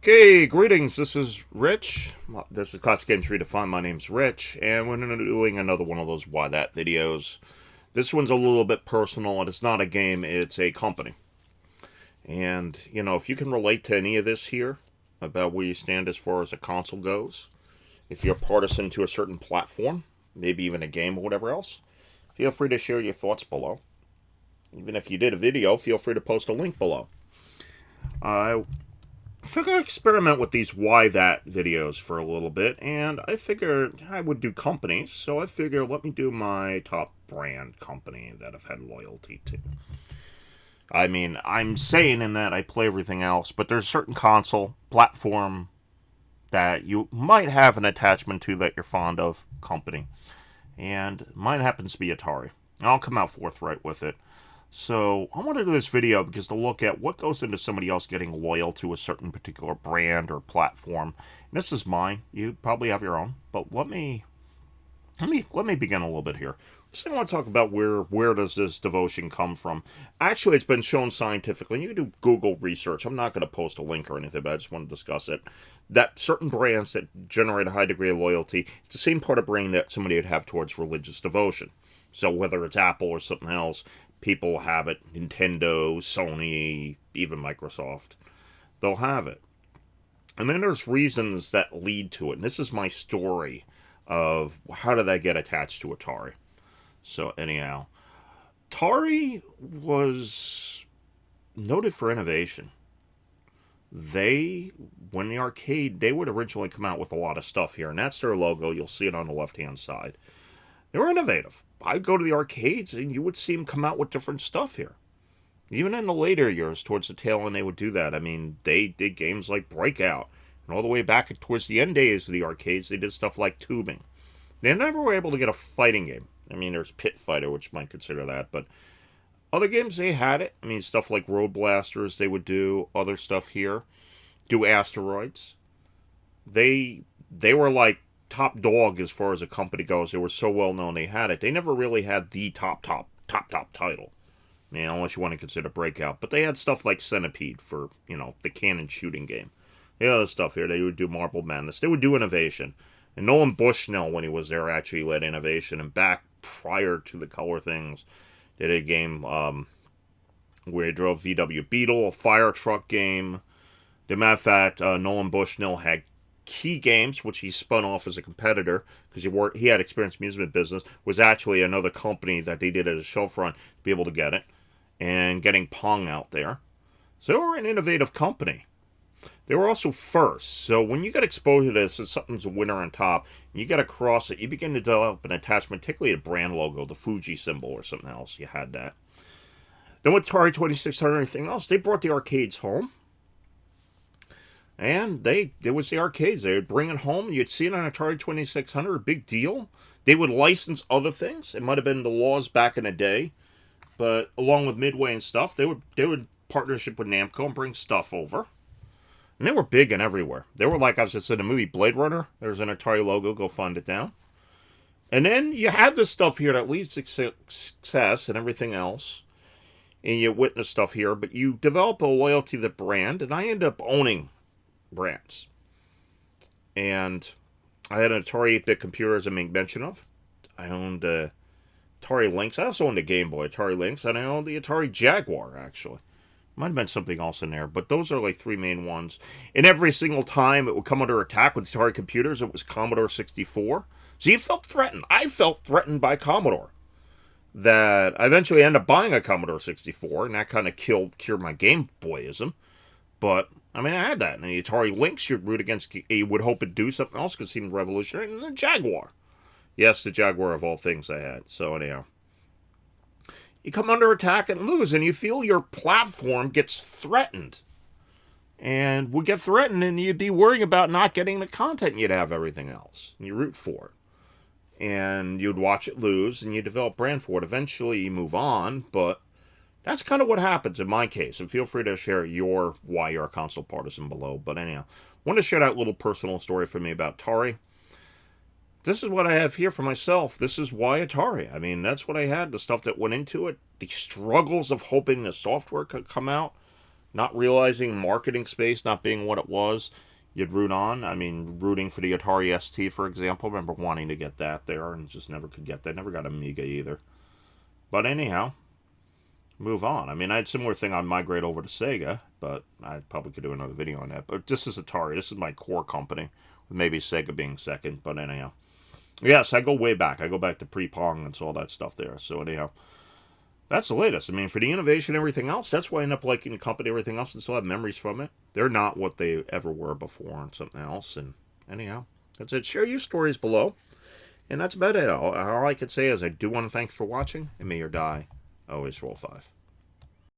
Okay, greetings. This is Rich. This is Classic Games Redefined. My name's Rich, and we're doing another one of those Why That videos. This one's a little bit personal, and it's not a game, it's a company. And, if you can relate to any of this here, about where you stand as far as a console goes, if you're partisan to a certain platform, maybe even a game or whatever else, feel free to share your thoughts below. Even if you did a video, feel free to post a link below. I figure I'd experiment with these Why That videos for a little bit, and I figured I would do companies, so I figured let me do my top brand company that I've had loyalty to. I mean, I'm saying in that I play everything else, but there's a certain console, platform, that you might have an attachment to that you're fond of, company. And mine happens to be Atari. And I'll come out forthright with it. So I want to do this video because to look at what goes into somebody else getting loyal to a certain particular brand or platform. And this is mine. You probably have your own, but let me begin a little bit here. So I want to talk about where does this devotion come from. Actually, it's been shown scientifically. You can do Google research. I'm not going to post a link or anything, but I just want to discuss it. That certain brands that generate a high degree of loyalty, it's the same part of brain that somebody would have towards religious devotion. So whether it's Apple or something else, people have it. Nintendo, Sony, even Microsoft. They'll have it. And then there's reasons that lead to it. And this is my story of how did I get attached to Atari. So anyhow, Atari was noted for innovation. When the arcade, they would originally come out with a lot of stuff here. And that's their logo. You'll see it on the left-hand side. They were innovative. I'd go to the arcades and you would see them come out with different stuff here. Even in the later years, towards the tail end, they would do that. I mean, they did games like Breakout. And all the way back towards the end days of the arcades, they did stuff like tubing. They never were able to get a fighting game. I mean, there's Pit Fighter, which might consider that. But other games, they had it. I mean, stuff like Road Blasters, they would do other stuff here. Do Asteroids. They were like top dog as far as a company goes. They were so well known they had it. They never really had the top title. I mean, unless you want to consider Breakout. But they had stuff like Centipede for, the cannon shooting game. The other stuff here, they would do Marble Madness. They would do innovation. And Nolan Bushnell, when he was there, actually led innovation. And back prior to the color things, they did a game where he drove VW Beetle, a fire truck game. As a matter of fact, Nolan Bushnell had Key Games, which he spun off as a competitor because he had experience in music business, was actually another company that they did as a show front to be able to get it, and getting Pong out there. So they were an innovative company. They were also first. So when you get exposure to this, and something's a winner on top, and you get across it, you begin to develop an attachment, particularly a brand logo, the Fuji symbol or something else. You had that. Then with Atari 2600 and everything else, they brought the arcades home. And there was the arcades. They would bring it home. You'd see it on Atari 2600, a big deal. They would license other things. It might have been the laws back in the day. But along with Midway and stuff, they would partnership with Namco and bring stuff over. And they were big and everywhere. They were like, as I said, in the movie Blade Runner. There's an Atari logo. Go find it down. And then you had this stuff here that leads to success and everything else. And you witness stuff here. But you develop a loyalty to the brand. And I end up owning brands. And I had an Atari 8-bit computer, as I made mention of. I owned Atari Lynx. I also owned a Game Boy, Atari Lynx. And I owned the Atari Jaguar, actually. Might have been something else in there, but those are like three main ones. And every single time it would come under attack with Atari computers, it was Commodore 64. So you felt threatened. I felt threatened by Commodore. That I eventually ended up buying a Commodore 64, and that kind of cured my Game Boyism. But, I mean, I had that. And the Atari Lynx, you'd root against, you would hope it'd do something else because it seemed revolutionary. And the Jaguar. Yes, the Jaguar of all things I had. So anyhow. You come under attack and lose, and you feel your platform gets threatened. And would get threatened, and you'd be worrying about not getting the content, and you'd have everything else. And you root for it. And you'd watch it lose, and you develop brand for it. Eventually, you move on, but that's kind of what happens in my case. And feel free to share why you're a console partisan below. But anyhow, I want to share that little personal story for me about Atari. This is what I have here for myself. This is why Atari. I mean, that's what I had, the stuff that went into it, the struggles of hoping the software could come out. Not realizing marketing space not being what it was, you'd root on. I mean, rooting for the Atari ST, for example. I remember wanting to get that there and just never could get that. Never got Amiga either. But anyhow, move on. I mean, I had a similar thing on migrate over to Sega, but I probably could do another video on that. But this is Atari. This is my core company, with maybe Sega being second. But anyhow, yes, I go way back. I go back to pre-Pong and all that stuff there. So anyhow, that's the latest. I mean, for the innovation and everything else, that's why I end up liking the company, everything else, and still have memories from it. They're not what they ever were before and something else. And anyhow, that's it. Share your stories below. And that's about it. All I can say is I do want to thank you for watching, and may your die always roll 5.